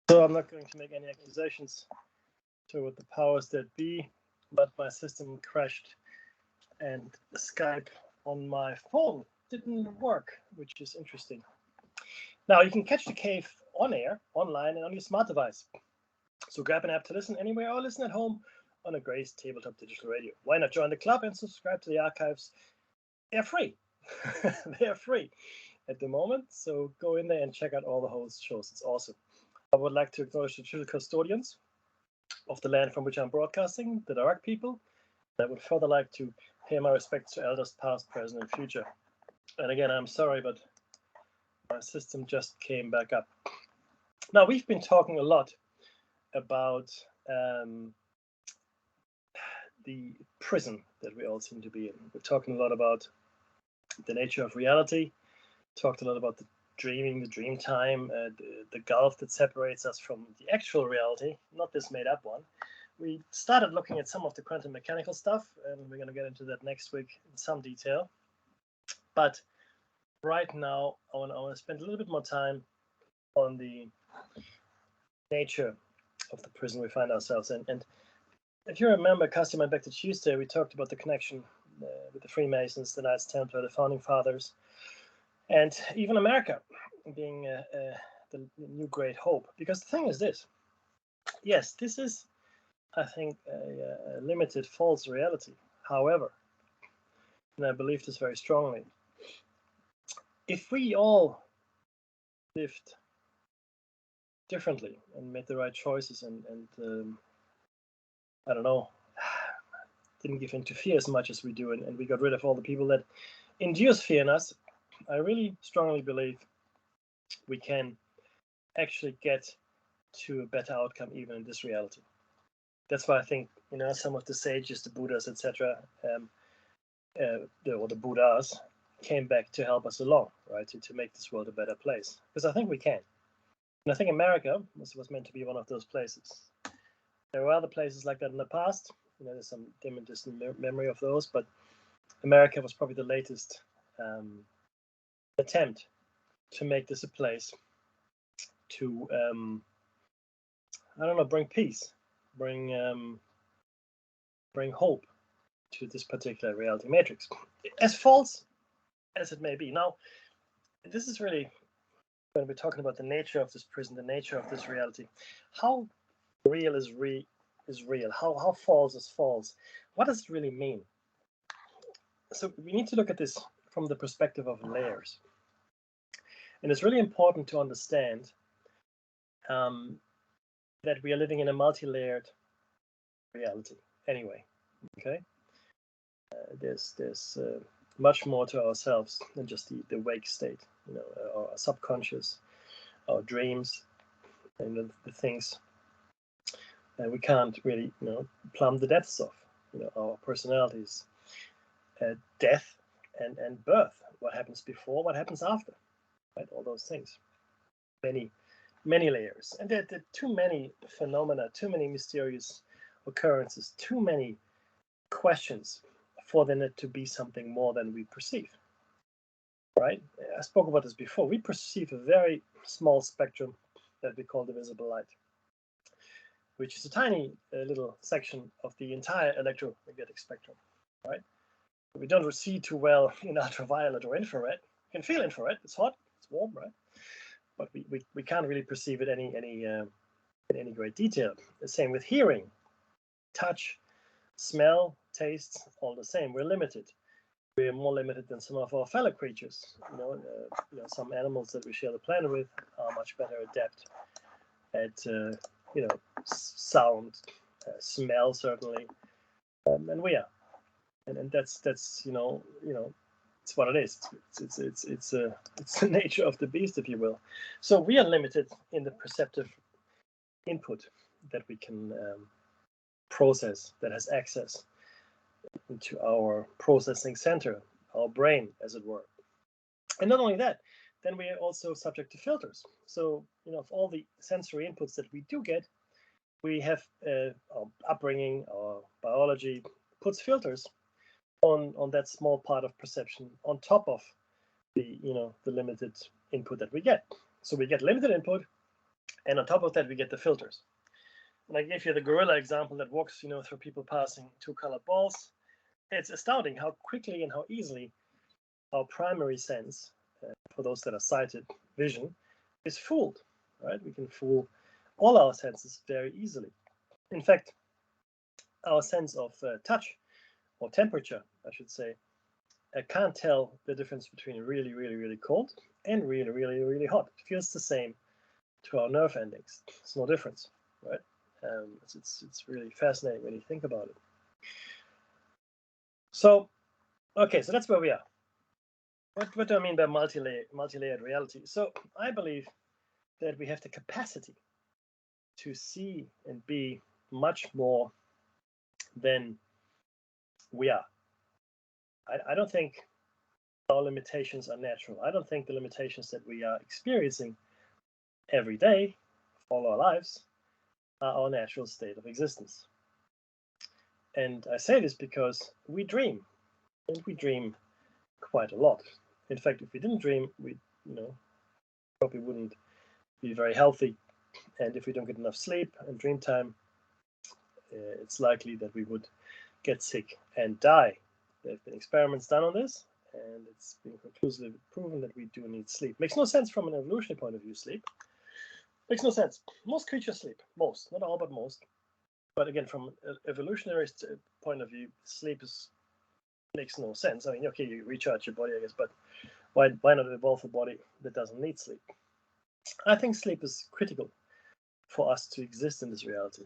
So I'm not going to make any accusations toward the powers that be, but my system crashed and Skype on my phone didn't work, which is interesting. Now you can catch the cave on air, online, and on your smart device. So grab an app to listen anywhere or listen at home on a Grace Tabletop Digital Radio. Why not join the club and subscribe to the archives? They're free. They're free at the moment. So go in there and check out all the host shows. It's awesome. I would like to acknowledge the true custodians of the land from which I'm broadcasting, the Dark people. I would further like to pay my respects to elders past, present, and future. And again, I'm sorry, but my system just came back up. Now, we've been talking a lot about the prison that we all seem to be in. We're talking a lot about the nature of reality, talked a lot about the dreaming, the dream time, the gulf that separates us from the actual reality, not this made up one. We started looking at some of the quantum mechanical stuff, and we're going to get into that next week in some detail. But right now, I want to spend a little bit more time on the nature of the prison we find ourselves in. And if you remember, Cassie went back to Tuesday, we talked about the connection with the Freemasons, the Knights Templar, the Founding Fathers, and even America being the new great hope. Because the thing is this, yes, this is, I think, a limited false reality. However, and I believe this very strongly, if we all lived differently and made the right choices and I don't know, didn't give in to fear as much as we do, and we got rid of all the people that induce fear in us, I really strongly believe we can actually get to a better outcome even in this reality. That's why I think, some of the sages, the Buddhas, etc., or the Buddhas came back to help us along, right, to make this world a better place. Because I think we can. And I think America was meant to be one of those places. There were other places like that in the past. There's some dim and distant memory of those, but America was probably the latest attempt to make this a place to, bring peace, bring hope to this particular reality matrix, as false as it may be. Now, this is really, when we're talking about the nature of this prison, the nature of this reality, how real is real? How false is false? What does it really mean? So we need to look at this from the perspective of layers. And it's really important to understand that we are living in a multi-layered reality anyway, okay? There's much more to ourselves than just the wake state, our subconscious, our dreams, and the things that we can't really, plumb the depths of, our personalities, death and birth, what happens before, what happens after, right? All those things, many layers, and there are too many phenomena, too many mysterious occurrences, too many questions for there to be something more than we perceive, right? I spoke about this before. We perceive a very small spectrum that we call the visible light, which is a tiny little section of the entire electromagnetic spectrum, right? We don't see too well in ultraviolet or infrared. You can feel infrared, it's hot, it's warm, right? But we can't really perceive it in any great detail. The same with hearing, touch, smell, taste, all the same. We're limited. We're more limited than some of our fellow creatures. Some animals that we share the planet with are much better adept at sound, smell certainly, and we are. And that's it's what it is. It's the nature of the beast, if you will. So we are limited in the perceptive input that we can process, that has access into our processing center, our brain, as it were. And not only that, then we are also subject to filters. So, of all the sensory inputs that we do get, we have our upbringing, our biology puts filters on that small part of perception on top of the limited input that we get. So we get limited input, And on top of that, we get the filters. And I gave you the gorilla example that walks, through people passing two colored balls. It's astounding how quickly and how easily our primary sense, for those that are sighted, vision, is fooled. Right? We can fool all our senses very easily. In fact, our sense of touch, or temperature, I should say, can't tell the difference between really, really, really cold and really, really, really hot. It feels the same to our nerve endings. It's no difference, right? It's really fascinating when you think about it. So, okay, so that's where we are. What do I mean by multi-layered reality? So I believe that we have the capacity to see and be much more than we are. I don't think our limitations are natural. I don't think the limitations that we are experiencing every day all our lives are our natural state of existence. And I say this because we dream, and we dream quite a lot. In fact, if we didn't dream, we, probably wouldn't be very healthy. And if we don't get enough sleep and dream time, it's likely that we would get sick and die. There have been experiments done on this, and it's been conclusively proven that we do need sleep. Makes no sense from an evolutionary point of view, sleep. Makes no sense. Most creatures sleep. Most. Not all, but most. But again, from an evolutionary point of view, sleep makes no sense. I mean, okay, you recharge your body, I guess, but why not evolve a body that doesn't need sleep? I think sleep is critical for us to exist in this reality.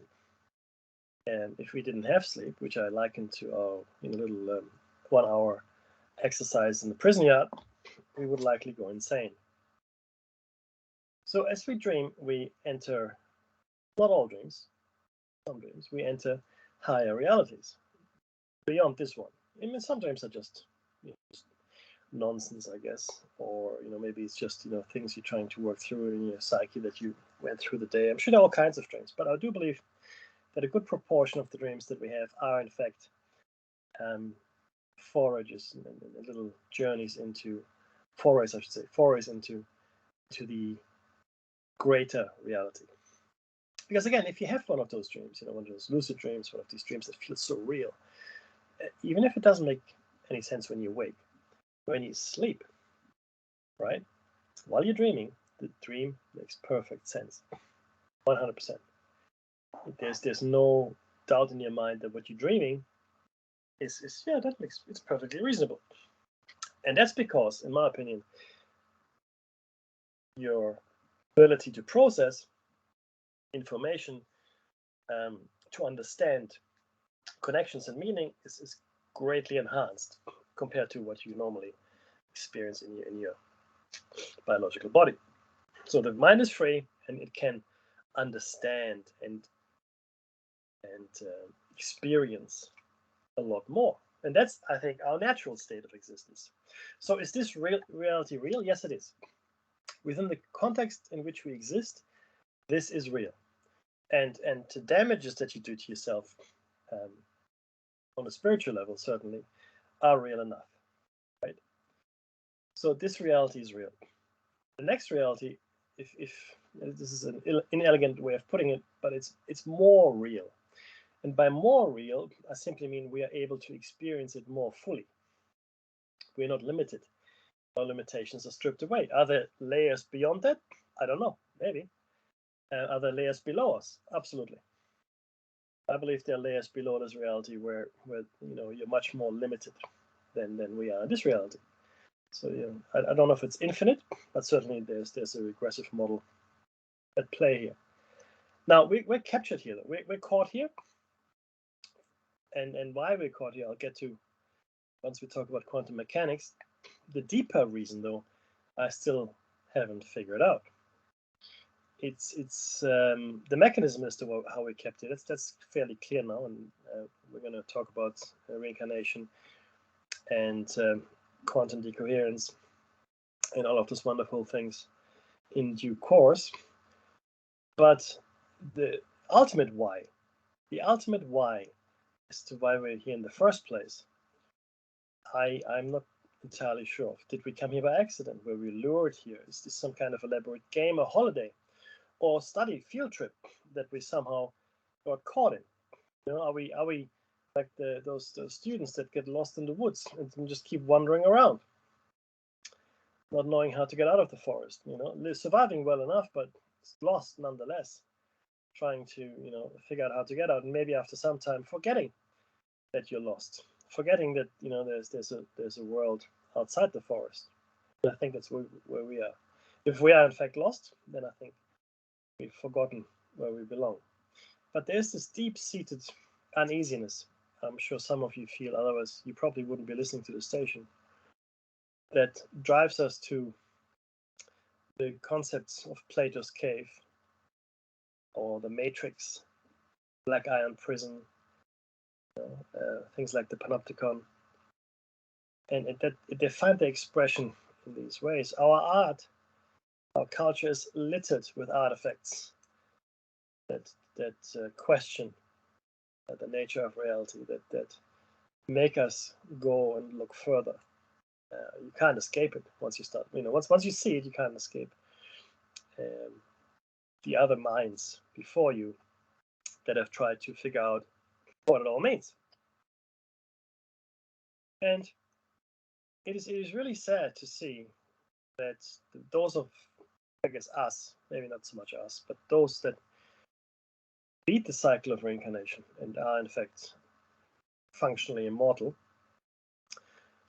And if we didn't have sleep, which I liken to our little 1 hour exercise in the prison yard, we would likely go insane. So as we dream, we enter, not all dreams, some dreams, we enter higher realities beyond this one. I mean, some dreams are just, just nonsense, I guess, or maybe it's just things you're trying to work through in your psyche that you went through the day. I'm sure there are all kinds of dreams, but I do believe that a good proportion of the dreams that we have are in fact forays and little journeys into forays, I should say, forays into the greater reality. Because again, if you have one of those dreams, one of those lucid dreams, one of these dreams that feels so real, even if it doesn't make any sense when you wake, when you sleep, right? While you're dreaming, the dream makes perfect sense, 100%. There's no doubt in your mind that what you're dreaming is it's perfectly reasonable. And that's because, in my opinion, your ability to process information, to understand connections and meaning is greatly enhanced compared to what you normally experience in your biological body. So the mind is free, and it can understand and experience a lot more. And that's, I think, our natural state of existence. So is this reality real? Yes, it is. Within the context in which we exist, this is real. And the damages that you do to yourself on a spiritual level, certainly, are real enough, right? So this reality is real. The next reality, if this is an inelegant way of putting it, but it's more real. And by more real, I simply mean we are able to experience it more fully. We're not limited. Our limitations are stripped away. Are there layers beyond that? I don't know. Maybe. Are there layers below us? Absolutely. I believe there are layers below this reality where you're much more limited than we are in this reality. So I don't know if it's infinite, but certainly there's a regressive model at play here. Now we're captured here, though. We're caught here, and why we're caught here, I'll get to once we talk about quantum mechanics. The deeper reason, though, I still haven't figured out. It's the mechanism as to how we kept it. That's fairly clear now, and we're going to talk about reincarnation and quantum decoherence and all of those wonderful things in due course. But the ultimate why as to why we're here in the first place, I'm not entirely sure. Did we come here by accident? Were we lured here? Is this some kind of elaborate game or holiday? or study field trip that we somehow got caught in? Are we like those students that get lost in the woods and just keep wandering around, not knowing how to get out of the forest? They're surviving well enough, but lost nonetheless, trying to figure out how to get out, and maybe after some time forgetting that you're lost, forgetting that there's a world outside the forest. And I think that's where we are. If we are in fact lost, then I think we've forgotten where we belong. But there's this deep-seated uneasiness, I'm sure some of you feel, otherwise you probably wouldn't be listening to the station, that drives us to the concepts of Plato's cave, or the matrix, black iron prison, things like the panopticon, and they find their expression in these ways. Our culture is littered with artifacts that question the nature of reality, that make us go and look further. You can't escape it once you start. Once you see it, you can't escape the other minds before you that have tried to figure out what it all means. And it is really sad to see that those of, I guess, us, maybe not so much us, but those that beat the cycle of reincarnation and are in fact functionally immortal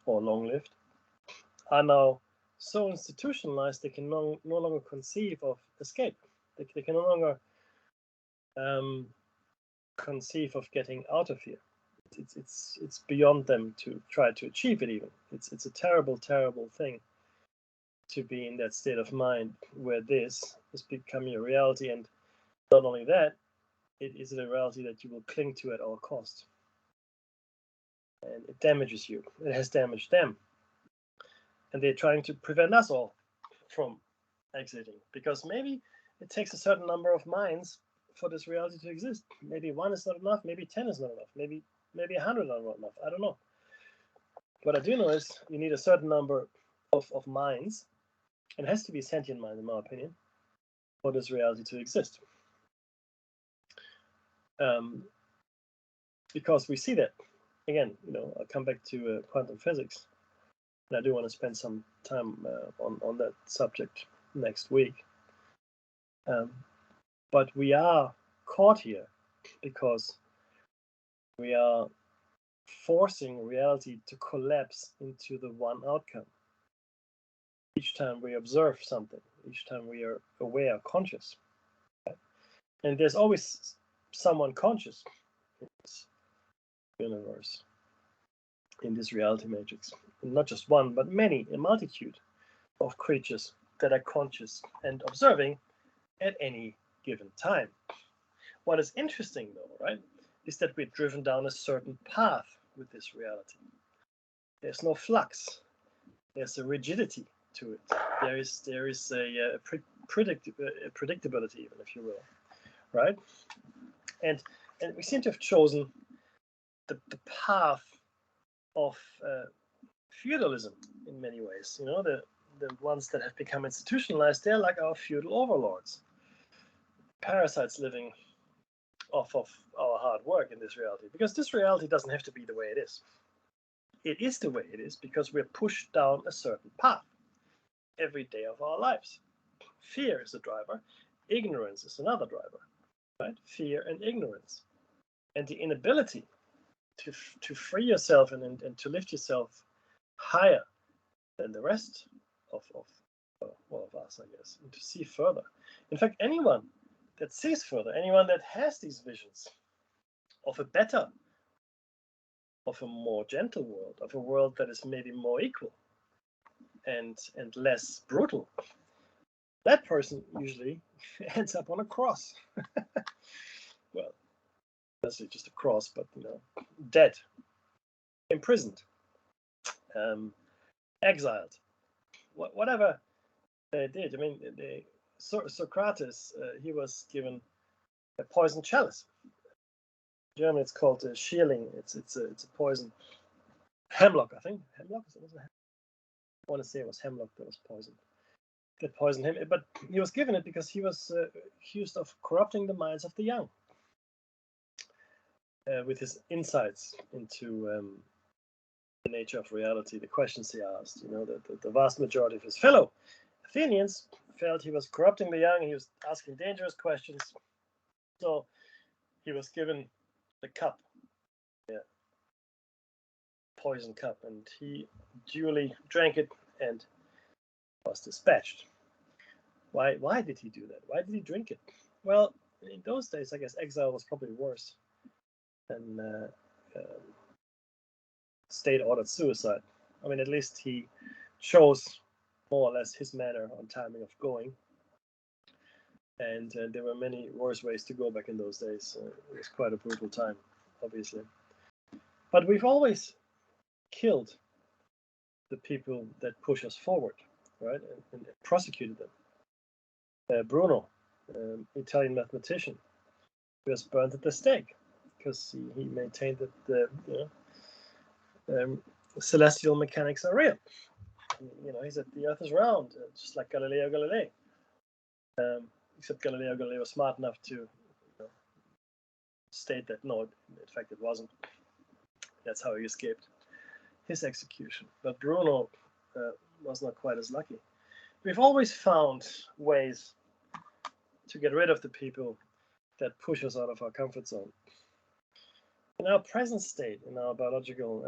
or long-lived, are now so institutionalized they can no longer conceive of escape. They can no longer conceive of getting out of here. It's beyond them to try to achieve it even. It's a terrible, terrible thing to be in that state of mind where this is becoming a reality, and not only that, it is a reality that you will cling to at all costs. And it damages you. It has damaged them. And they're trying to prevent us all from exiting, because maybe it takes a certain number of minds for this reality to exist. Maybe 1 is not enough, maybe 10 is not enough, maybe 100 are not enough. I don't know. What I do know is you need a certain number of minds, and it has to be a sentient mind, in my opinion, for this reality to exist. Because we see that, again, I'll come back to quantum physics, and I do want to spend some time on that subject next week. But we are caught here because we are forcing reality to collapse into the one outcome. Each time we observe something, each time we are aware, conscious. Right? And there's always someone conscious in this universe, in this reality matrix. And not just one, but many, a multitude of creatures that are conscious and observing at any given time. What is interesting, though, right, is that we're driven down a certain path with this reality. There's no flux. There's a rigidity to it. There is a predictability, even, if you will, right? And we seem to have chosen the path of feudalism in many ways. The ones that have become institutionalized, they're like our feudal overlords, parasites living off of our hard work in this reality, because this reality doesn't have to be the way it is. It is the way it is because we're pushed down a certain path every day of our lives. Fear is a driver, ignorance is another driver, right? Fear and ignorance, and the inability to free yourself and to lift yourself higher than the rest of all of us, I guess, and to see further. In fact, anyone that sees further, anyone that has these visions of a better, of a more gentle world, of a world that is maybe more equal and less brutal, that person usually ends up on a cross. Well, that's just a cross, but dead, imprisoned, exiled, whatever they did. I mean, Socrates, he was given a poison chalice. In German, it's called Schierling. It's a poison. Hemlock, I think. Hemlock. I want to say it was hemlock that was poisoned. that poisoned him. But he was given it because he was accused of corrupting the minds of the young with his insights into the nature of reality, the questions he asked. The vast majority of his fellow Athenians felt he was corrupting the young. He was asking dangerous questions. So he was given the cup, poison cup, and he duly drank it and was dispatched. Why did he do that? Why did he drink it? Well, in those days, I guess exile was probably worse than state-ordered suicide. I mean, at least he chose more or less his manner on timing of going. And there were many worse ways to go back in those days. It was quite a brutal time, obviously. But we've always killed the people that push us forward, right? And prosecuted them. Bruno, Italian mathematician, was burned at the stake because he maintained that the celestial mechanics are real. He said the Earth is round, just like Galileo Galilei. Except Galileo Galilei was smart enough to state that no, in fact it wasn't. That's how he escaped his execution. But Bruno was not quite as lucky. We've always found ways to get rid of the people that push us out of our comfort zone. In our present state, in our biological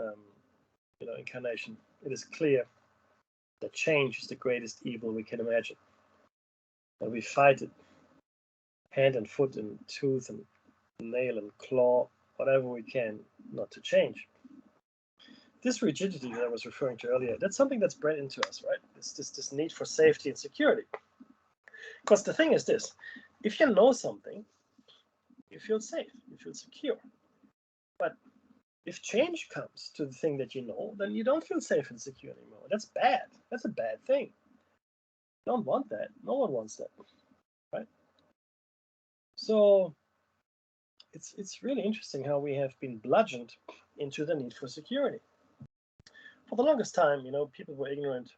incarnation, it is clear that change is the greatest evil we can imagine. And we fight it hand and foot and tooth and nail and claw, whatever we can, not to change. This rigidity that I was referring to earlier, that's something that's bred into us, right? This need for safety and security. Because the thing is this, if you know something, you feel safe, you feel secure. But if change comes to the thing that you know, then you don't feel safe and secure anymore. That's bad. That's a bad thing. You don't want that. No one wants that, right? So it's really interesting how we have been bludgeoned into the need for security. For the longest time, people were ignorant,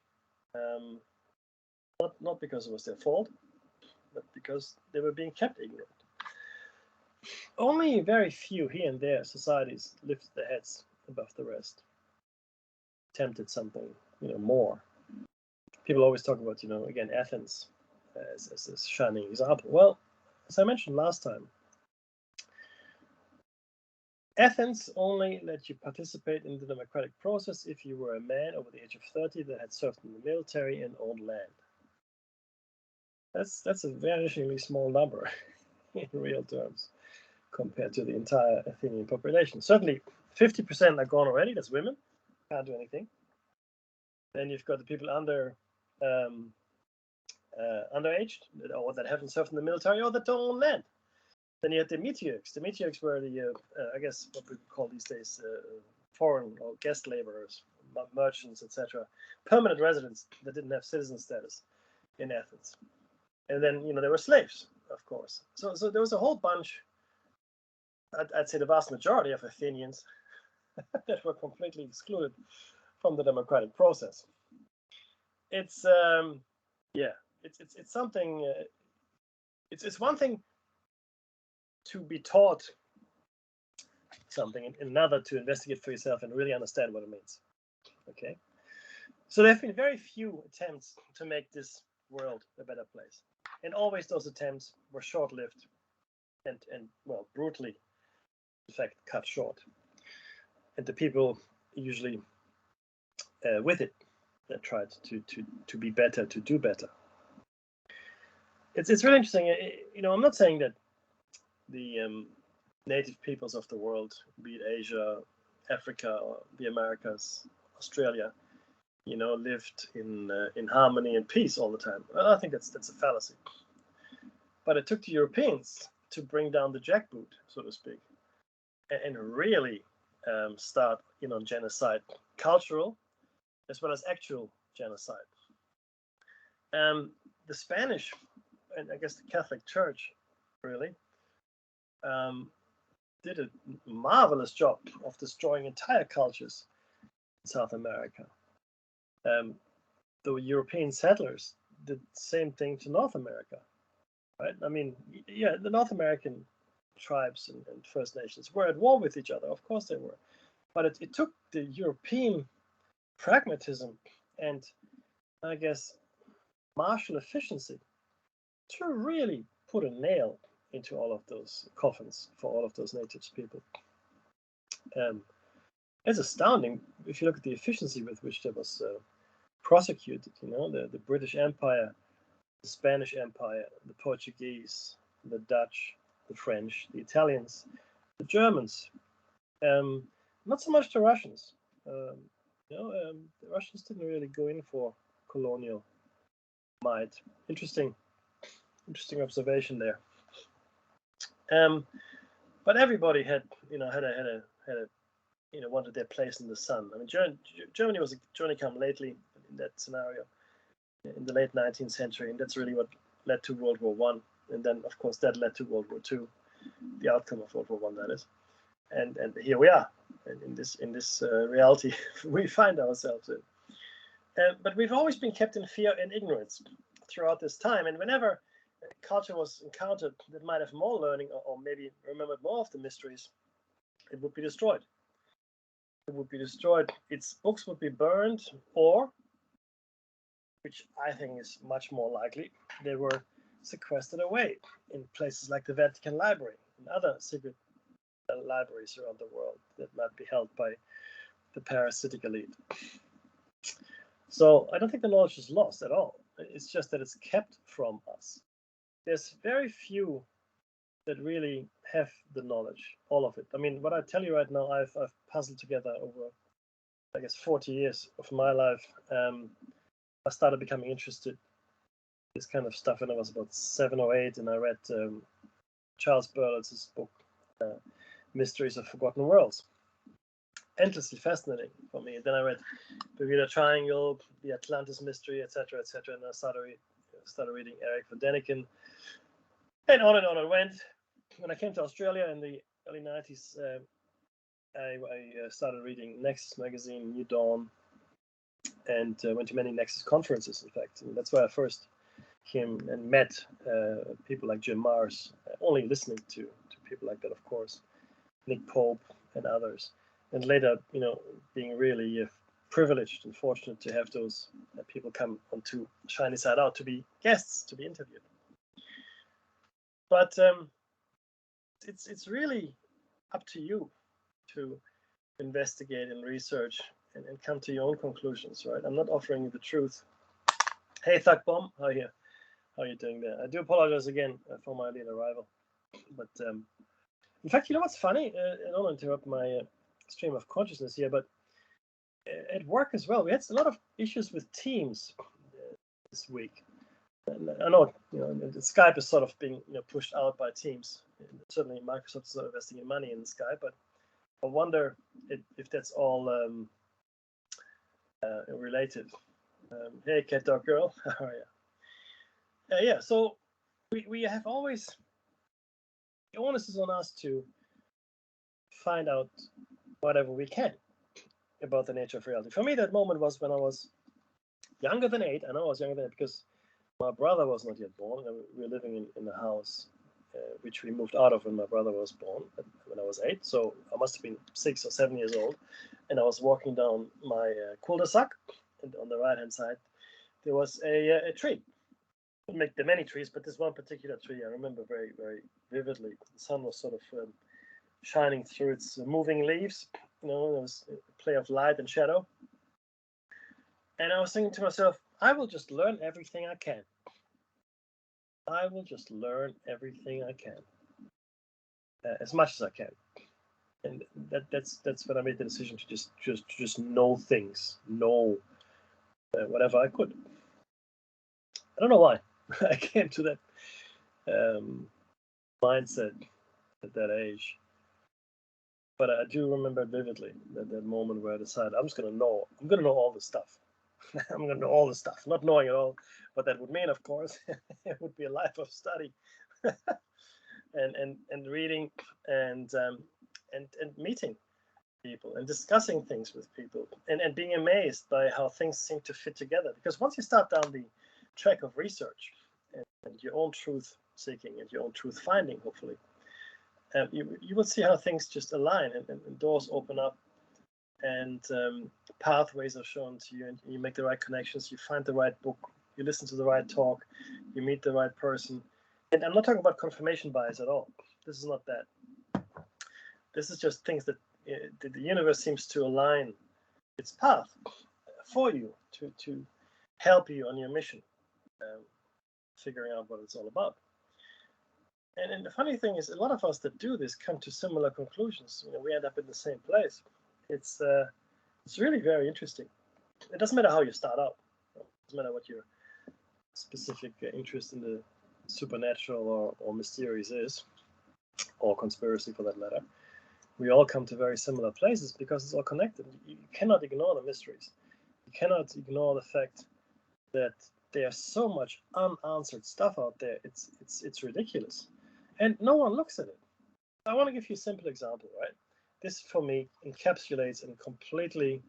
not because it was their fault, but because they were being kept ignorant. Only very few here and there societies lifted their heads above the rest, attempted something, more. People always talk about, again, Athens as a shining example. Well, as I mentioned last time, Athens only let you participate in the democratic process if you were a man over the age of 30 that had served in the military and owned land. That's a vanishingly small number in real terms compared to the entire Athenian population. Certainly 50% are gone already, that's women, can't do anything. Then you've got the people underaged, or that haven't served in the military, or that don't own land. Then you had the meteorics. The meteorics were the, I guess, what we call these days foreign or guest laborers, merchants, etc., permanent residents that didn't have citizen status in Athens. And then, there were slaves, of course. So there was a whole bunch, I'd say the vast majority of Athenians that were completely excluded from the democratic process. It's it's something. It's one thing to be taught something, and another to investigate for yourself and really understand what it means. Okay, so there have been very few attempts to make this world a better place, and always those attempts were short-lived and well, brutally, in fact, cut short. And the people usually with it that tried to be better, to do better. It's really interesting. I'm not saying that the native peoples of the world, be it Asia, Africa, or the Americas, Australia, lived in harmony and peace all the time. Well, I think that's a fallacy. But it took the Europeans to bring down the jackboot, so to speak, and really start on genocide, cultural as well as actual genocide. The Spanish, and I guess the Catholic Church, really, did a marvelous job of destroying entire cultures in South America. The European settlers the same thing to North America, right? I mean, yeah, the North American tribes and First Nations were at war with each other. Of course they were. But it took the European pragmatism and, I guess, martial efficiency to really put a nail into all of those coffins for all of those native people. It's astounding if you look at the efficiency with which that was prosecuted. The British Empire, the Spanish Empire, the Portuguese, the Dutch, the French, the Italians, the Germans. Not so much the Russians. The Russians didn't really go in for colonial might. Interesting observation there. But everybody had wanted their place in the sun. I mean, Germany was a Johnny come lately in that scenario in the late 19th century, and that's really what led to World War One, and then of course that led to World War Two, the outcome of World War One, that is. And here we are, and in this reality we find ourselves in. But we've always been kept in fear and ignorance throughout this time, and whenever culture was encountered that might have more learning or maybe remembered more of the mysteries, it would be destroyed. It would be destroyed. Its books would be burned, or, which I think is much more likely, they were sequestered away in places like the Vatican Library and other secret libraries around the world that might be held by the parasitic elite. So I don't think the knowledge is lost at all. It's just that it's kept from us. There's very few that really have the knowledge, all of it. I mean, what I tell you right now, I've puzzled together over, I guess, 40 years of my life. I started becoming interested in this kind of stuff when I was about 7 or 8, and I read Charles Berlitz's book, Mysteries of Forgotten Worlds. Endlessly fascinating for me. Then I read Bermuda Triangle, The Atlantis Mystery, etc., and I started reading Eric von Däniken, and on it went. When I came to Australia in the early 90s, I started reading Nexus magazine, New Dawn, and went to many Nexus conferences, in fact. And that's where I first came and met people like Jim Marrs, only listening to people like that, of course, Nick Pope and others. And later, being really privileged and fortunate to have those people come onto Shiny Side Out to be guests, to be interviewed. But it's really up to you to investigate and research and come to your own conclusions, right? I'm not offering you the truth. Hey, Thug Bomb, how are you doing there? I do apologize again for my late arrival, but in fact, you know what's funny? I don't want to interrupt my stream of consciousness here, but at work as well, we had a lot of issues with Teams this week. And I know, Skype is sort of being pushed out by Teams. And certainly, Microsoft is not investing in money in Skype, but I wonder if that's all related. Hey, Cat Dog Girl, how are you? Yeah, so we have always, the onus is on us to find out whatever we can about the nature of reality. For me, that moment was when I was younger than 8. I know I was younger than 8 because my brother was not yet born. We were living in a house which we moved out of when my brother was born, when I was 8. So I must have been 6 or 7 years old. And I was walking down my cul-de-sac, and on the right-hand side, there was a tree. There are many trees, but this one particular tree I remember very, very vividly. The sun was sort of shining through its moving leaves. There was a play of light and shadow. And I was thinking to myself, I will just learn everything I can. I will just learn everything I can, as much as I can. And that's when I made the decision to just know things, know whatever I could. I don't know why I came to that mindset at that age, but I do remember vividly that moment where I decided I'm going to know all the stuff. I'm going to know all the stuff, not knowing it all, what that would mean, of course. It would be a life of study and reading and meeting people and discussing things with people and being amazed by how things seem to fit together. Because once you start down track of research and your own truth seeking and your own truth finding, hopefully, you will see how things just align and doors open up and pathways are shown to you, and you make the right connections, you find the right book, you listen to the right talk, you meet the right person. And I'm not talking about confirmation bias at all. This is not that. This is just things that the universe seems to align its path for you to help you on your mission, figuring out what it's all about. And the funny thing is, a lot of us that do this come to similar conclusions. We end up in the same place. It's really very interesting. It doesn't matter how you start out. It doesn't matter what your specific interest in the supernatural or mysterious is, or conspiracy for that matter. We all come to very similar places because it's all connected. You cannot ignore the mysteries. You cannot ignore the fact that there's so much unanswered stuff out there. It's ridiculous, and no one looks at it. I want to give you a simple example, right? This, for me, encapsulates and completely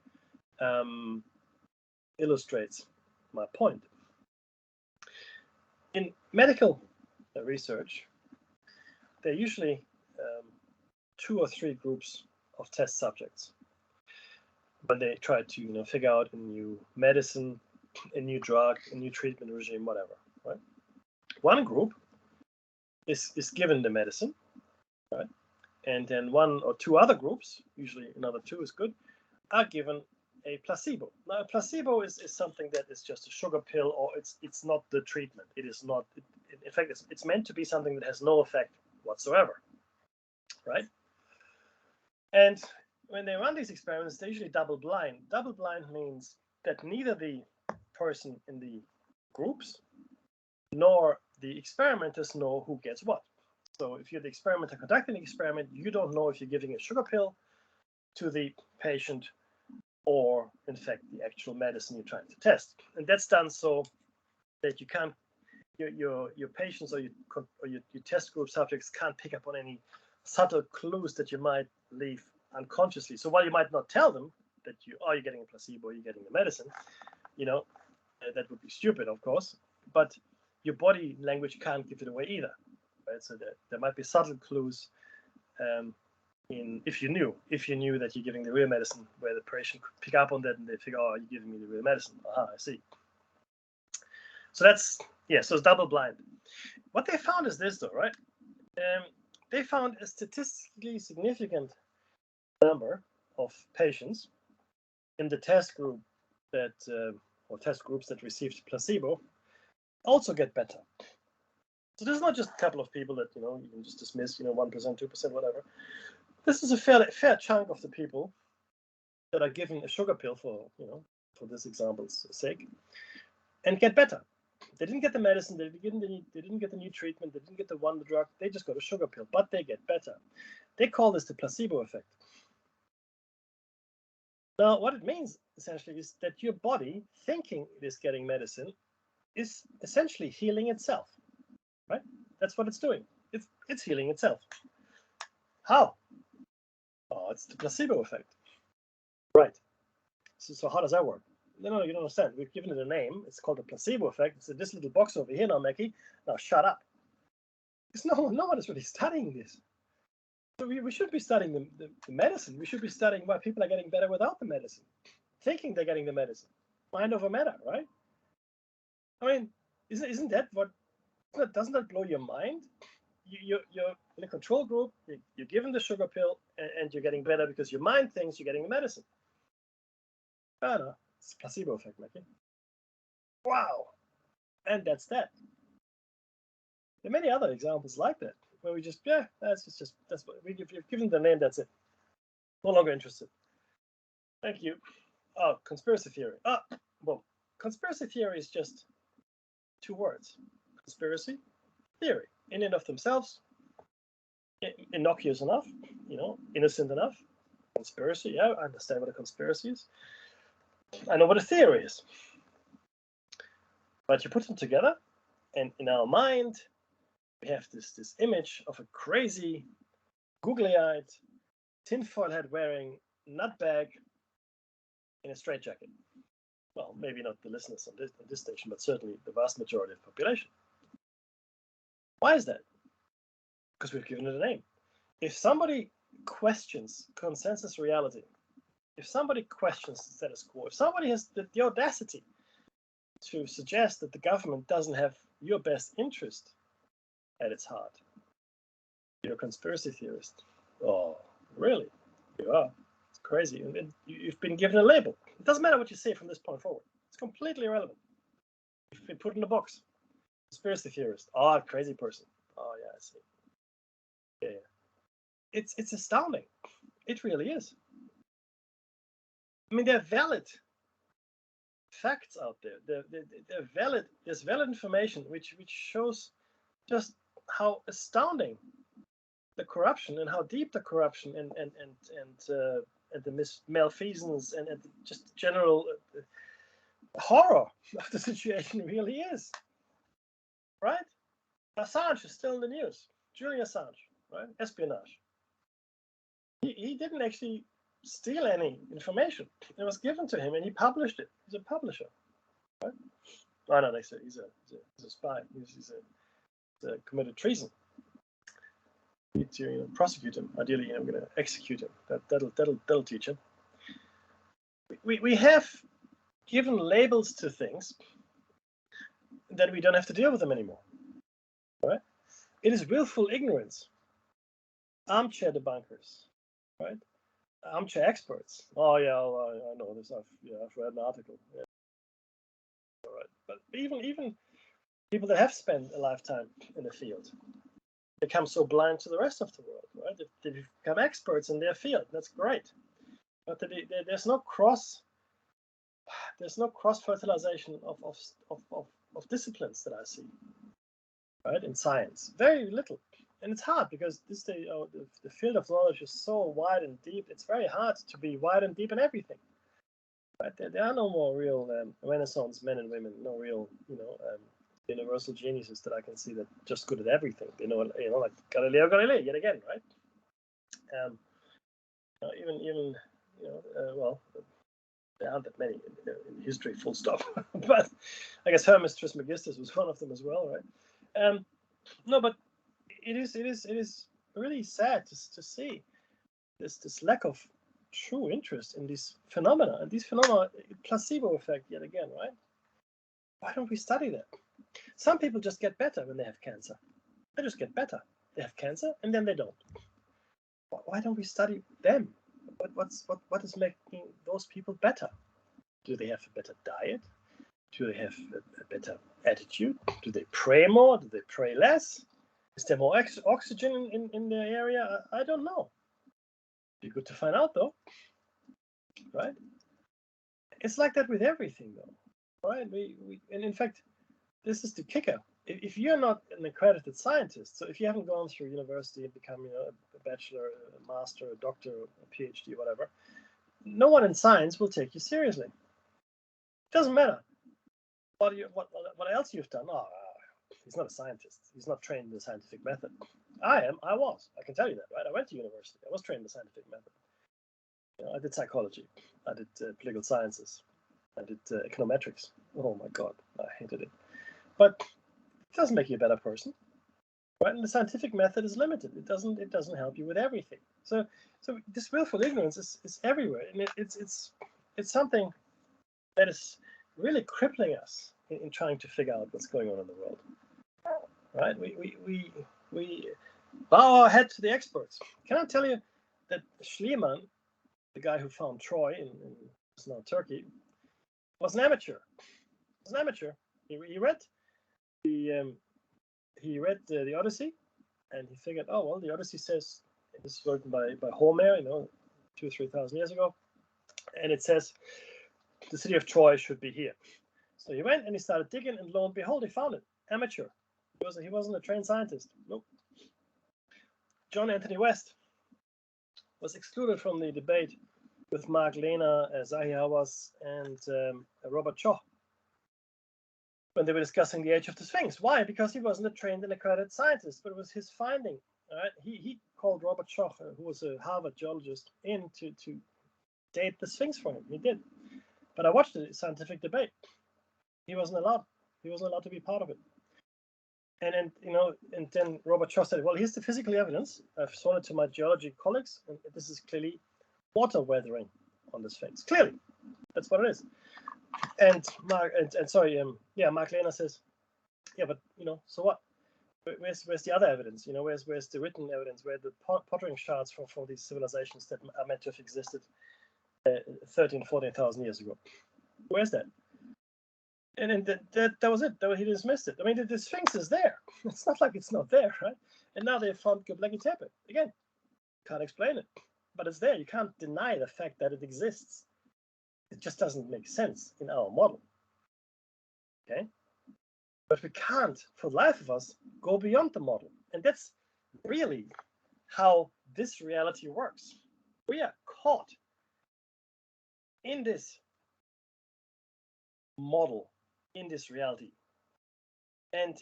illustrates my point. In medical research, there are usually 2 or 3 groups of test subjects when they try to figure out a new medicine, a new drug, a new treatment regime, whatever. Right? One group is given the medicine, right? And then 1 or 2 other groups, usually another 2 is good, are given a placebo. Now, a placebo is something that is just a sugar pill, or it's not the treatment. It is not. In fact, it's meant to be something that has no effect whatsoever, right? And when they run these experiments, they're usually double blind. Double blind means that neither the person in the groups nor the experimenters know who gets what. So if you're the experimenter conducting the experiment, you don't know if you're giving a sugar pill to the patient or, in fact, the actual medicine you're trying to test. And that's done so that you can't, your patients or your test group subjects can't pick up on any subtle clues that you might leave unconsciously. So while you might not tell them that you're getting a placebo, you're getting the medicine, that would be stupid, of course, but your body language can't give it away either. Right? So there might be subtle clues if you knew that you're giving the real medicine, where the patient could pick up on that and they figure, oh, you're giving me the real medicine. Aha, I see. So so it's double blind. What they found is this, though, right? They found a statistically significant number of patients in the test group or test groups that received placebo also get better. So this is not just a couple of people that you can just dismiss, 1%, 2%, whatever. This is a fair chunk of the people that are given a sugar pill for this example's sake, and get better. They didn't get the medicine, they didn't get the new treatment, they didn't get the drug, they just got a sugar pill, but they get better. They call this the placebo effect. Now, what it means essentially is that your body, thinking it is getting medicine, is essentially healing itself. Right? That's what it's doing. It's healing itself. How? Oh, it's the placebo effect. Right. So how does that work? No, you don't understand. We've given it a name. It's called the placebo effect. It's this little box over here now, Mackie. Now shut up. Because no one is really studying this. So we should be studying the medicine. We should be studying why people are getting better without the medicine, thinking they're getting the medicine. Mind over matter, right? I mean, isn't that what? Doesn't that blow your mind? You're in a control group. You're given the sugar pill, and you're getting better because your mind thinks you're getting the medicine. No, it's a placebo effect, Mackie. Wow, and that's that. There are many other examples like that where we just that's what we've given the name. That's it. No longer interested. Thank you. Oh, conspiracy theory. Well, conspiracy theory is just 2 words. Conspiracy, theory. In and of themselves, innocuous enough, innocent enough. Conspiracy, yeah, I understand what a conspiracy is. I know what a theory is. But you put them together, and in our mind, we have this image of a crazy, googly-eyed, tinfoil hat wearing nutbag in a straitjacket. Well, maybe not the listeners on this station, but certainly the vast majority of the population. Why is that? Because we've given it a name. If somebody questions consensus reality, if somebody questions the status quo, if somebody has the audacity to suggest that the government doesn't have your best interest at its heart, you're a conspiracy theorist. Oh, really? You are. It's crazy. And you've been given a label. It doesn't matter what you say from this point forward. It's completely irrelevant. You've been put in a box. Conspiracy theorist. Oh, crazy person. Oh, yeah, I see. Yeah. It's astounding. It really is. I mean, there are valid facts out there. They're valid. There's valid information which shows just how astounding the corruption and how deep the corruption and the malfeasance and just general horror of the situation really is. Right? Assange is still in the news. Julian Assange, right? Espionage. He didn't actually steal any information. It was given to him and he published it. He's a publisher. Right? Oh, no, he's a spy. He's a committed treason. We need to prosecute him. Ideally, we're going to execute him. That'll teach him. We have given labels to things that we don't have to deal with them anymore. Right? It is willful ignorance. Armchair debunkers, right? Armchair experts. Oh yeah, I know this. I've read an article. Yeah. All right, but even people that have spent a lifetime in the field become so blind to the rest of the world, right? They become experts in their field. That's great, but there's no cross fertilization of disciplines that I see, right? In science, very little. And it's hard because the field of knowledge is so wide and deep. It's very hard to be wide and deep in everything. Right? There are no more real Renaissance men and women, no real, universal geniuses that I can see that are just good at everything. Like Galileo Galilei yet again, right? Even well, there aren't that many in history, full stop. But I guess Hermes Trismegistus was one of them as well, right? No, but it is really sad to see this lack of true interest in these phenomena, and these phenomena, placebo effect yet again, right? Why don't we study that? Some people just get better when they have cancer. They just get better. They have cancer and then they don't. Why don't we study them? What is making those people better? Do they have a better diet? Do they have a better attitude? Do they pray more? Do they pray less? Is there more oxygen in the area? I don't know. Be good to find out, though. Right? It's like that with everything, though. Right? And in fact, this is the kicker. If you're not an accredited scientist, so if you haven't gone through university and become, a bachelor, a master, a doctor, a PhD, whatever, no one in science will take you seriously. It doesn't matter what else you've done. Oh, he's not a scientist. He's not trained in the scientific method. I was. I can tell you that, right? I went to university. I was trained in the scientific method. I did psychology. I did political sciences. I did econometrics. Oh my God, I hated it. But it doesn't make you a better person, right? And the scientific method is limited. It doesn't help you with everything. So this willful ignorance is everywhere, and it's something that is really crippling us in trying to figure out what's going on in the world. Right? We bow our head to the experts. Can I tell you that Schliemann, the guy who found Troy in now Turkey, was an amateur. He was an amateur. He read the Odyssey, and he figured, oh well, the Odyssey says, this was written by Homer, 2,000 or 3,000 years ago, and it says the city of Troy should be here. So he went and he started digging, and lo and behold, he found it. Amateur. He wasn't a trained scientist. Nope. John Anthony West was excluded from the debate with Mark Lehner, Zahi Hawass, and Robert Schoch when they were discussing the age of the Sphinx. Why? Because he wasn't a trained and accredited scientist, but it was his finding. Right? He called Robert Schoch, who was a Harvard geologist, in to date the Sphinx for him. He did. But I watched the scientific debate. He wasn't allowed. He wasn't allowed to be part of it. And then Robert Schoch said, well, here's the physical evidence. I've shown it to my geology colleagues, and this is clearly water weathering on this face. Clearly, that's what it is. And Mark Lehner says, yeah, but so what? Where's the other evidence? Where's the written evidence? Where the pottering shards for these civilizations that are meant to have existed 13,000, 14,000 years ago? Where's that? And that was it. He dismissed it. I mean, the Sphinx is there. It's not like it's not there, right? And now they found Göbekli Tepe. Again, can't explain it, but it's there. You can't deny the fact that it exists. It just doesn't make sense in our model. Okay? But we can't, for the life of us, go beyond the model. And that's really how this reality works. We are caught in this model, in this reality. And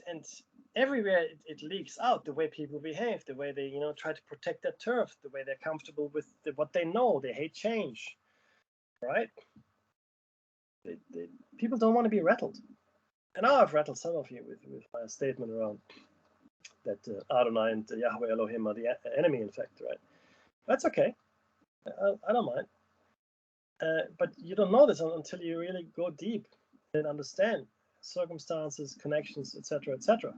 everywhere it leaks out, the way people behave, the way they try to protect their turf, the way they're comfortable with what they know. They hate change, right? People don't want to be rattled. And now I've rattled some of you with my statement around that Adonai and Yahweh Elohim are the enemy, in fact, right? That's okay. I don't mind. But you don't know this until you really go deep and understand circumstances, connections, etc., etc.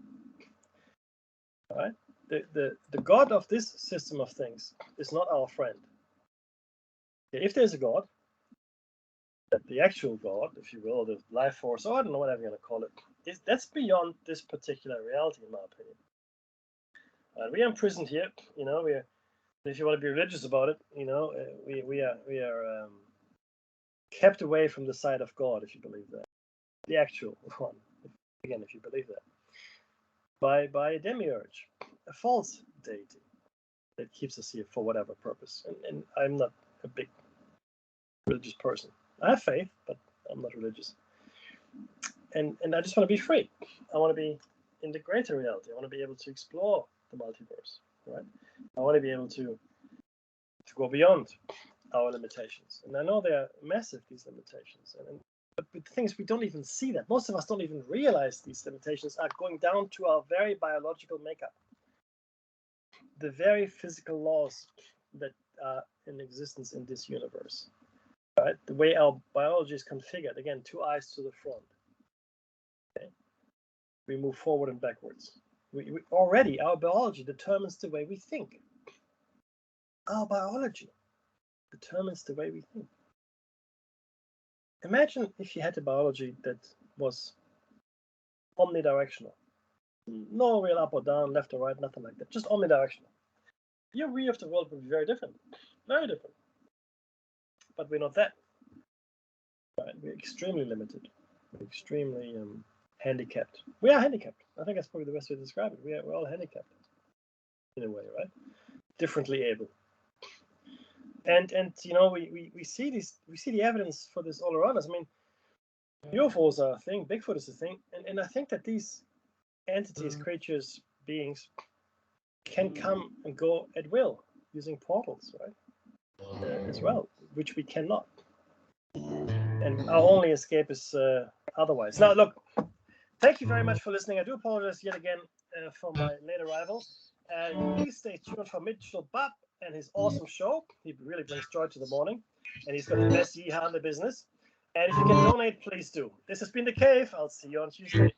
All right? The God of this system of things is not our friend. If there's a God, the actual God, if you will, the life force, or I don't know whatever you're going to call it, that's beyond this particular reality, in my opinion. We are imprisoned here. If you want to be religious about it, we are kept away from the side of God, if you believe that. The actual one, again, if you believe that, by a demiurge, a false deity that keeps us here for whatever purpose. And I'm not a big religious person. I have faith, but I'm not religious. And I just want to be free. I want to be in the greater reality. I want to be able to explore the multiverse, right? I want to be able to go beyond our limitations. And I know they're massive, these limitations. But the thing is, we don't even see that. Most of us don't even realize these limitations are going down to our very biological makeup. The very physical laws that are in existence in this universe. Right? The way our biology is configured, again, 2 eyes to the front. Okay? We move forward and backwards. We already, our biology determines the way we think. Our biology determines the way we think. Imagine if you had a biology that was omnidirectional. No real up or down, left or right, nothing like that. Just omnidirectional. Your view of the world would be very different. Very different. But we're not that. Right? We're extremely limited. We're extremely handicapped. We are handicapped. I think that's probably the best way to describe it. We're all handicapped in a way, right? Differently able. And we see the evidence for this all around us. I mean, UFOs are a thing, Bigfoot is a thing, and I think that these entities, creatures, beings can come and go at will using portals, right? As well, which we cannot. And our only escape is otherwise. Now, look, thank you very much for listening. I do apologize yet again for my late arrival. Please stay tuned for Mitchell Bob and his awesome show. He really brings joy to the morning, and he's got the best yeehaw in the business. And if you can donate, please do. This has been The Cave. I'll see you on Tuesday.